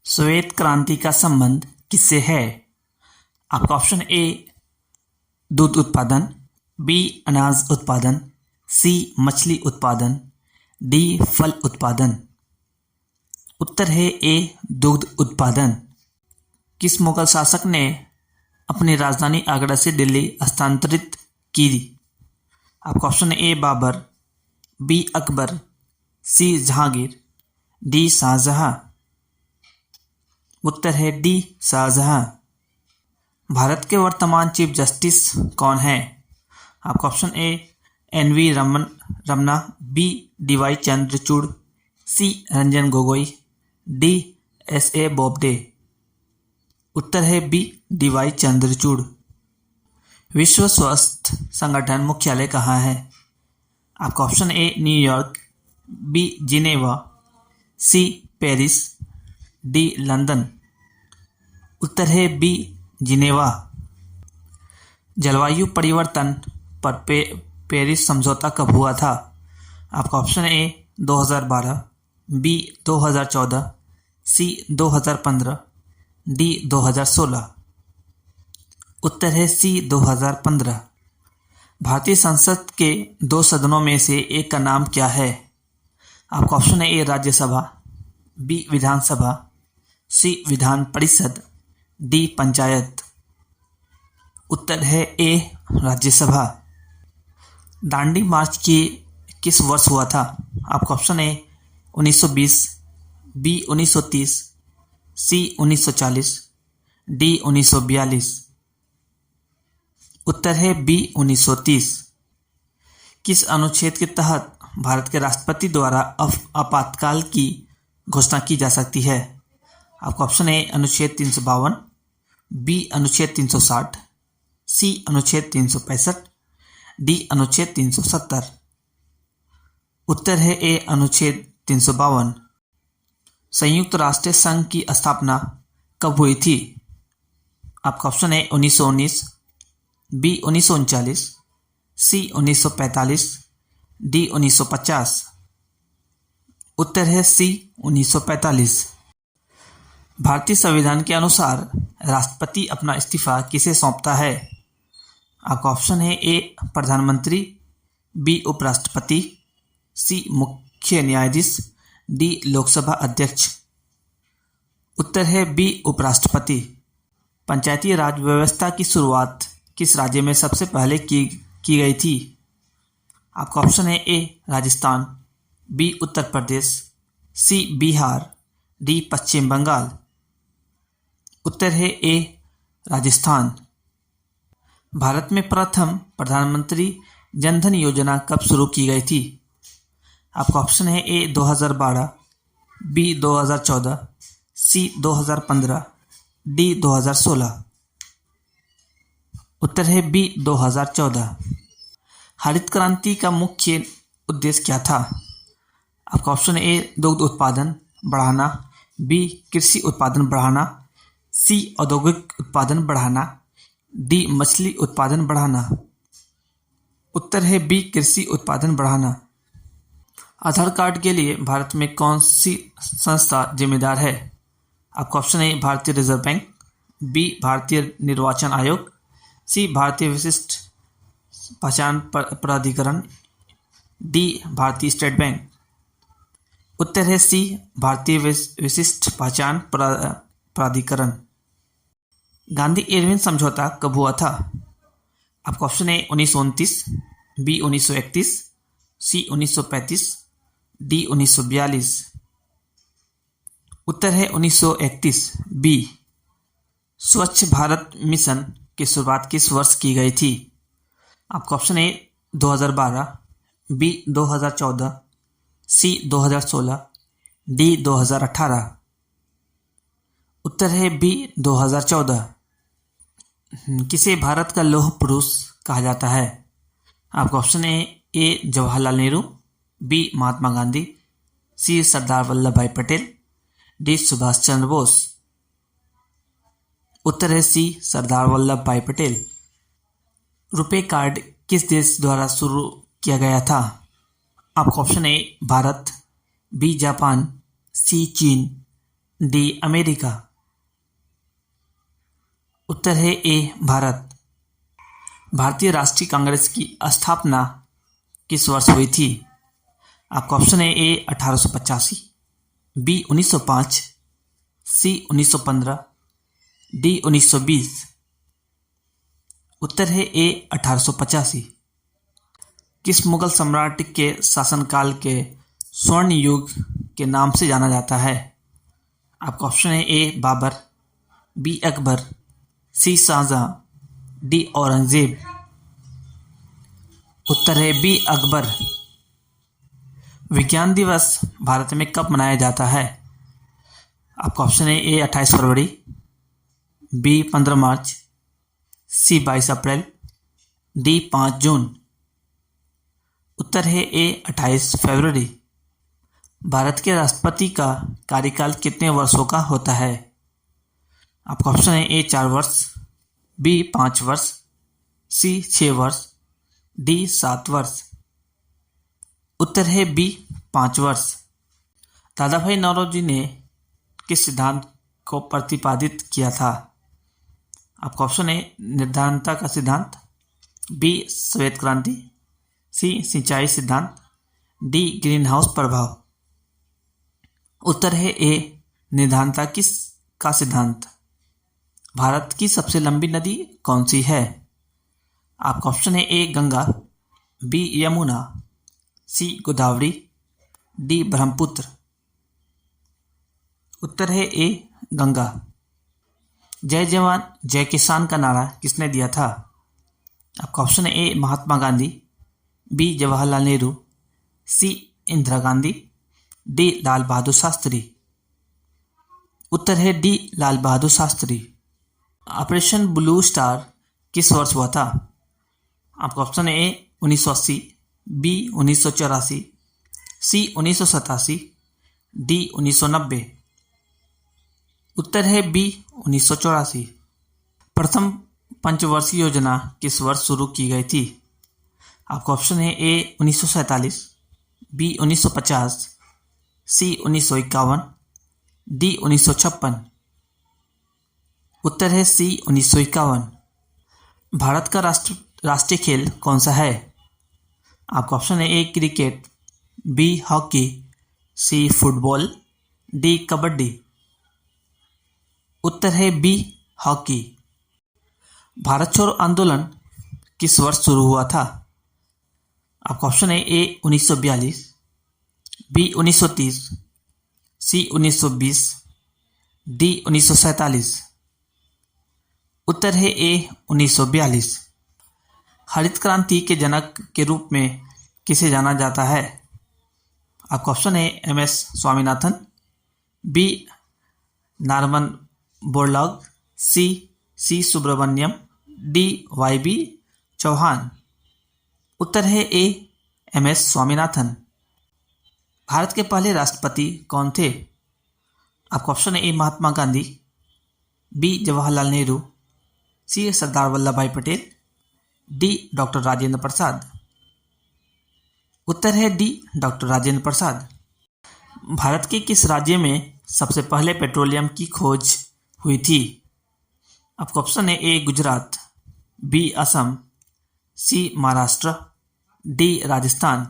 श्वेत क्रांति का संबंध किससे है? आपका ऑप्शन ए दूध उत्पादन, बी अनाज उत्पादन, सी मछली उत्पादन, डी फल उत्पादन। उत्तर है ए दुग्ध उत्पादन। किस मुगल शासक ने अपनी राजधानी आगरा से दिल्ली स्थानांतरित की? आपका option A Babar, B Akbar, C Jahangir, D Shahjahan. उत्तर है डी शाहजहां। भारत के वर्तमान चीफ जस्टिस कौन है? आपका option A N V. Ramana, B D Y. Chandrachud, C Ranjan Gogoi, D S A. Bobde. उत्तर है बी डी.वाई. चंद्रचूड़। विश्व स्वास्थ्य संगठन मुख्यालय कहाँ है? आपका option A New York, B Geneva, C Paris, D London. उत्तर है बी जिनेवा। जलवायु परिवर्तन पर पेरिस समझौता कब हुआ था? आपका option A 2012, B 2014, C 2015, D 2016। उत्तर है सी 2015। भारतीय संसद के दो सदनों में से एक का नाम क्या है? आपका ऑप्शन है ए राज्यसभा, बी विधानसभा, सी विधान परिषद, डी पंचायत। उत्तर है ए राज्यसभा। दांडी मार्च किस वर्ष हुआ था? आपका option A 1920, B 1930, C 1940, D 1942। उत्तर है बी 1930। किस अनुच्छेद के तहत भारत के राष्ट्रपति द्वारा आपातकाल की घोषणा की जा सकती है? आपका ऑप्शन ए अनुच्छेद 352, बी अनुच्छेद 360, सी अनुच्छेद 365, डी अनुच्छेद 370। उत्तर है ए अनुच्छेद 352। संयुक्त राष्ट्र संघ की स्थापना कब हुई थी? आपका ऑप्शन है 1919, बी 1939, सी 1945, डी 1950। उत्तर है सी 1945। भारतीय संविधान के अनुसार राष्ट्रपति अपना इस्तीफा किसे सौंपता है? आपका ऑप्शन है ए प्रधानमंत्री, बी उपराष्ट्रपति, सी मुख्य न्यायाधीश, डी लोकसभा अध्यक्ष। उत्तर है बी उपराष्ट्रपति। पंचायती राज व्यवस्था की शुरुआत किस राज्य में सबसे पहले की गई थी? आपका ऑप्शन है ए राजस्थान, बी उत्तर प्रदेश, सी बिहार, डी पश्चिम बंगाल। उत्तर है ए राजस्थान। भारत में प्रथम प्रधानमंत्री जनधन योजना कब शुरू की गई थी? आपका ऑप्शन है ए 2012, बी 2014, सी 2015, डी 2016। उत्तर है बी 2014। हरित क्रांति का मुख्य उद्देश्य क्या था? आपका ऑप्शन ए दुग्ध उत्पादन बढ़ाना, बी कृषि उत्पादन बढ़ाना, सी औद्योगिक उत्पादन बढ़ाना, डी मछली उत्पादन बढ़ाना। उत्तर है बी कृषि उत्पादन बढ़ाना। आधार कार्ड के लिए भारत में कौन सी संस्था जिम्मेदार है? आपका ऑप्शन है भारतीय रिजर्व बैंक, बी भारतीय निर्वाचन आयोग, सी भारतीय विशिष्ट पहचान प्राधिकरण, डी भारतीय स्टेट बैंक। उत्तर है सी भारतीय विशिष्ट पहचान प्राधिकरण। गांधी इरविन समझौता कब हुआ था? आपका ऑप्शन है 1929, बी 1931, सी 1935, डी 1942। उत्तर है 1931 बी। स्वच्छ भारत मिशन की शुरुआत किस वर्ष की गई थी? आपका ऑप्शन है 2012, बी 2014, सी 2016, डी 2018। उत्तर है बी 2014। किसे भारत का लौह पुरुष कहा जाता है? आपका ऑप्शन है ए जवाहरलाल नेहरू, बी महात्मा गांधी, सी सरदार वल्लभ भाई पटेल, डी सुभाष चंद्र बोस। उत्तर है सी सरदार वल्लभ भाई पटेल। रुपे कार्ड किस देश द्वारा शुरू किया गया था? आपका option A Bharat, B Japan, C चीन, डी अमेरिका। उत्तर है ए भारत। भारतीय राष्ट्रीय कांग्रेस की स्थापना किस वर्ष हुई थी? आपका ऑप्शन है ए 1885, बी 1905, सी 1915, डी 1920। उत्तर है ए 1885। किस मुगल सम्राट के शासनकाल के स्वर्ण युग के नाम से जाना जाता है? आपका ऑप्शन है ए बाबर, बी अकबर, सी शाहजहां, डी औरंगजेब। उत्तर है बी अकबर। विज्ञान दिवस भारत में कब मनाया जाता है? आपका ऑप्शन है ए 28 फरवरी, बी 15 मार्च, सी 22 अप्रैल, डी 5 जून। उत्तर है ए 28 फरवरी। भारत के राष्ट्रपति का कार्यकाल कितने वर्षों का होता है? आपका ऑप्शन है ए 4 वर्ष, बी 5 वर्ष, सी 6 वर्ष, डी 7 वर्ष। उत्तर है बी 5 वर्ष। दादा भाई नौरोजी ने किस सिद्धांत को प्रतिपादित किया था? आपका ऑप्शन है निर्धारणता का सिद्धांत, बी श्वेत क्रांति, सी सिंचाई सिद्धांत, डी ग्रीन हाउस प्रभाव। उत्तर है ए निर्धारणता का सिद्धांत। भारत की सबसे लंबी नदी कौन सी है? आपका ऑप्शन है ए गंगा, बी यमुना, सी गोदावरी, डी ब्रह्मपुत्र। उत्तर है ए गंगा। जय जवान जय किसान का नारा किसने दिया था? आपका ऑप्शन है A Mahatma Gandhi, B Jawaharlal Nehru, C Indira Gandhi, D Lal Bahadur Shastri. उत्तर है D Lal Bahadur Shastri. Operation blue star किस वर्ष हुआ था? आपका ऑप्शन है ए 1980, बी 1984, सी 1987, डी 1990। उत्तर है बी 1984। प्रथम पंचवर्षीय योजना किस वर्ष शुरू की गई थी? आपका ऑप्शन है ए 1947, बी 1950, सी 1951, डी 1956। उत्तर है सी 1951। भारत का राष्ट्रीय खेल कौन सा है? आपका ऑप्शन है A cricket, B hockey, C football, D kabaddi. उत्तर है बी हॉकी। भारत छोड़ो आंदोलन किस वर्ष शुरू हुआ था? आपका ऑप्शन है ए 1942, बी 1930, सी 1920, डी 1947। उत्तर है ए 1942। हरित क्रांति के जनक के रूप में किसे जाना जाता है? आपका ऑप्शन है M S Swaminathan, B Norman Borlaug, C Subramaniam, D Y B Chauhan. उत्तर है A M S Swaminathan. Bharat के पहले राष्ट्रपति कौन थे? आपका ऑप्शन है A Mahatma Gandhi, B Jawaharlal Nehru, C Sardar Vallabh bhai Patel, D doctor Rajendra Prasad. उत्तर है डी डॉक्टर राजेंद्र प्रसाद। भारत के किस राज्य में सबसे पहले पेट्रोलियम की खोज हुई थी? आपका ऑप्शन है ए गुजरात, बी असम, सी महाराष्ट्र, डी राजस्थान।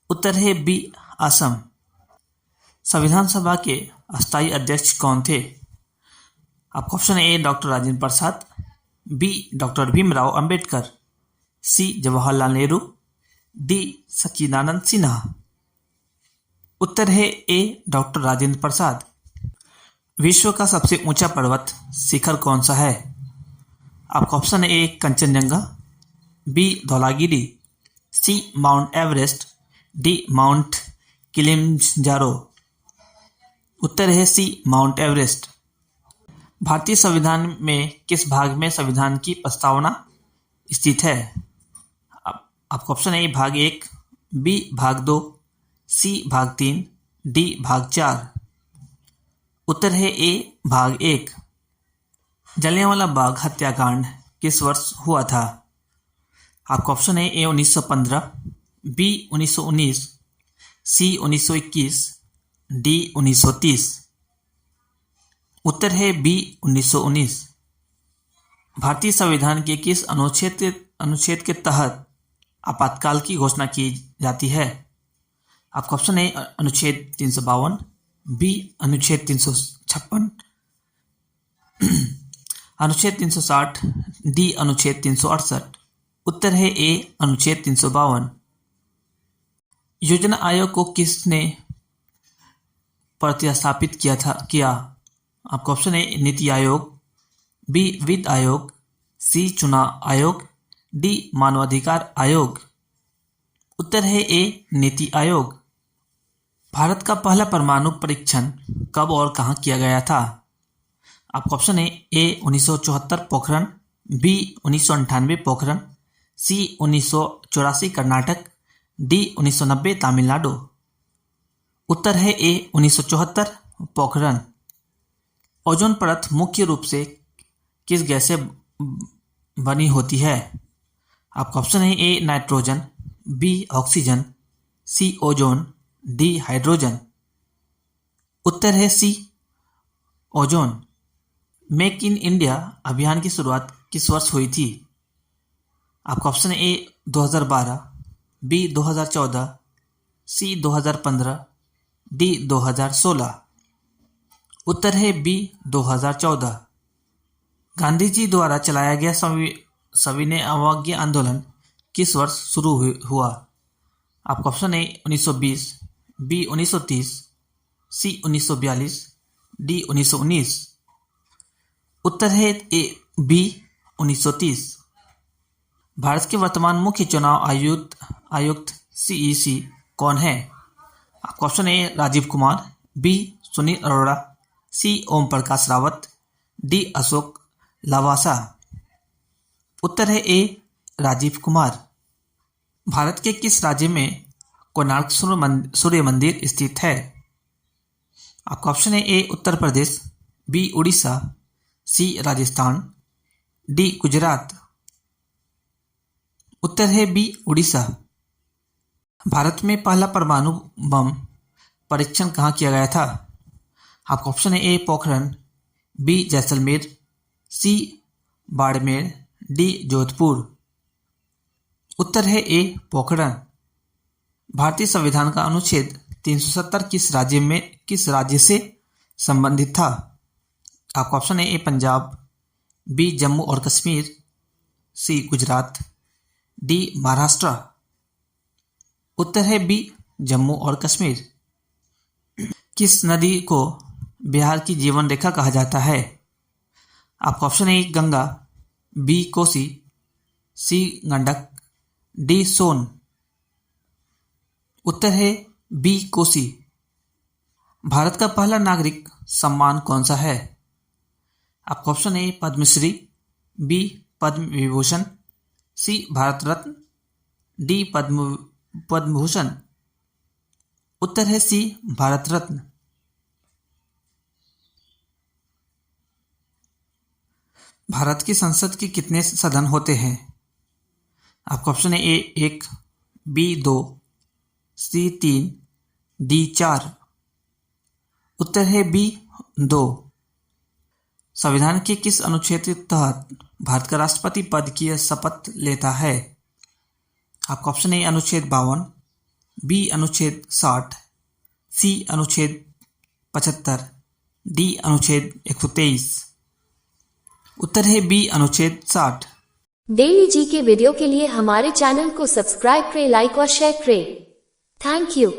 उत्तर है बी असम। संविधान सभा के अस्थायी अध्यक्ष कौन थे? आपका ऑप्शन है ए डॉक्टर राजेंद्र प्रसाद, बी डॉक्टर भीमराव अंबेडकर, सी जवाहरलाल नेहरू, डी सच्चिदानंद सिन्हा। उत्तर है ए डॉक्टर राजेंद्र प्रसाद। विश्व का सबसे ऊंचा पर्वत शिखर कौन सा है? आपका ऑप्शन है A Kanchenjunga, B Dhaulagiri, C mount Everest, D mount Kilimanjaro. उत्तर है सी माउंट एवरेस्ट। भारतीय संविधान में किस भाग में संविधान की प्रस्तावना स्थित है? आपका ऑप्शन है भाग 1, बी भाग 2, सी भाग 3, डी भाग 4। उत्तर है ए भाग 1। जलियांवाला बाग हत्याकांड किस वर्ष हुआ था? आपका ऑप्शन है ए 1915, बी 1919, सी 1921, डी 1930। उत्तर है बी 1919। भारतीय संविधान के किस अनुच्छेद के तहत आपातकाल की घोषणा की जाती है? आपका ऑप्शन है अनुच्छेद 352, बी अनुच्छेद 356, अनुच्छेद 360, डी अनुच्छेद 368। उत्तर है ए अनुच्छेद 352। योजना आयोग को किसने प्रतिस्थापित किया? आपका ऑप्शन है नीति आयोग, बी वित्त आयोग, सी चुनाव आयोग, डी मानवाधिकार आयोग। उत्तर है ए नीति आयोग। भारत का पहला परमाणु परीक्षण कब और कहां किया गया था? आपका ऑप्शन है ए 1974 पोखरण, बी 1998 पोखरण, सी 1984 कर्नाटक, डी 1990 तमिलनाडु। उत्तर है ए 1974 पोखरण। ओजोन परत मुख्य रूप से किस गैस से बनी होती है? आपका ऑप्शन है A nitrogen, B oxygen, C ozone, D hydrogen. उत्तर है C ozone. Make in India अभियान की शुरुआत किस वर्ष हुई थी? आपका ऑप्शन है ए 2012, बी 2014, सी 2015, डी 2016। उत्तर है बी 2014। गांधी जी द्वारा चलाया गया सविनय अवज्ञा आंदोलन किस वर्ष शुरू हुआ? आपका ऑप्शन है 1920, बी 1930, सी 1942, डी 1919। उत्तर है ए बी 1930। भारत के वर्तमान मुख्य चुनाव आयुक्त सीईसी कौन है? आपका ऑप्शन है राजीव कुमार, बी सुनील अरोड़ा, सी ओम प्रकाश रावत, डी अशोक लवासा। उत्तर है ए राजीव कुमार। भारत के किस राज्य में कोणार्क सूर्य मंदिर स्थित है? आपका ऑप्शन है ए उत्तर प्रदेश, बी उड़ीसा, सी राजस्थान, डी गुजरात। उत्तर है बी उड़ीसा। भारत में पहला परमाणु बम परीक्षण कहाँ किया गया था? आपका ऑप्शन है ए पोखरण, बी जैसलमेर, सी बाड़मेर, डी जोधपुर। उत्तर है ए पोखरण। भारतीय संविधान का अनुच्छेद 370 किस राज्य से संबंधित था? आपका ऑप्शन है ए पंजाब, बी जम्मू और कश्मीर, सी गुजरात, डी महाराष्ट्र। उत्तर है बी जम्मू और कश्मीर। किस नदी को बिहार की जीवन रेखा कहा जाता है? आपका ऑप्शन है गंगा, बी कोसी, सी गंडक, डी सोन। उत्तर है बी कोसी। भारत का पहला नागरिक सम्मान कौन सा है? आपका ऑप्शन है पद्मश्री, बी पद्म विभूषण, सी भारत रत्न, डी पद्म भूषण। उत्तर है सी भारत रत्न। भारत की संसद के कितने सदन होते हैं? आपका ऑप्शन है ए 1, बी 2, सी 3, डी 4। उत्तर है बी 2। संविधान के किस अनुच्छेद के तहत भारत का राष्ट्रपति पद की शपथ लेता है? आपका ऑप्शन है अनुच्छेद 52, बी अनुच्छेद 60, सी अनुच्छेद 75, डी अनुच्छेद 123। उत्तर है बी अनुच्छेद 60। डेली जी के वीडियो के लिए हमारे चैनल को सब्सक्राइब करें, लाइक और शेयर करें। Thank you.